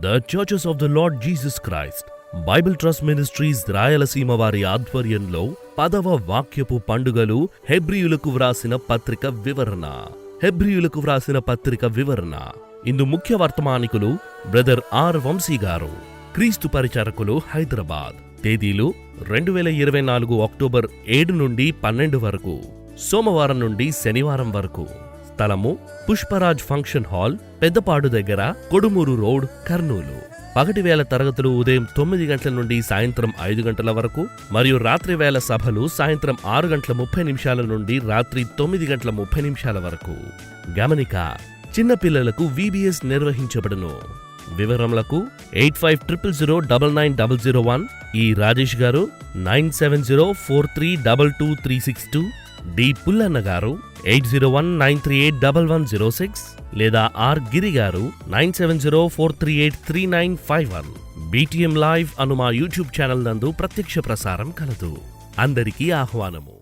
The Churches of the Lord Jesus Christ Bible trust ministries Rayalaseema వారి ఆధ్వర్యంలో 10వ వాక్యపు పండుగలు హెబ్రీయులకు వ్రాసిన పత్రిక వివరణ. ఇందు ముఖ్య వర్తమానికులు బ్రదర్ ఆర్ వంశీ గారు. క్రీస్తు పరిచారకులు హైదరాబాద్. తేదీలు 2024 అక్టోబర్ 7 నుండి 12 వరకు, సోమవారం నుండి శనివారం వరకు. స్థలము పుష్పరాజ్ ఫంక్షన్ హాల్, పెద్దపాడు దగ్గర, కొడుమూరు రోడ్, కర్నూలు. పగటి వేళ తరగతులు ఉదయం 9 గంటల నుండి సాయంత్రం 5 గంటల వరకు మరియు రాత్రి వేళ సభలు సాయంత్రం 6 గంటల 30 నిమిషాల నుండి రాత్రి 9 గంటల 30 నిమిషాల వరకు. గమనిక: చిన్నపిల్లలకు VBS నిర్వహించబడును. వివరములకు 8500099001, ఈ రాజేష్ గారు 9704322362, డి పుల్లన్న గారు 8019381106 లేదా ఆర్ గిరి గారు 9704383951. BTM లైవ్ అను మా యూట్యూబ్ ఛానల్ నందు ప్రత్యక్ష ప్రసారం కలదు. అందరికీ ఆహ్వానము.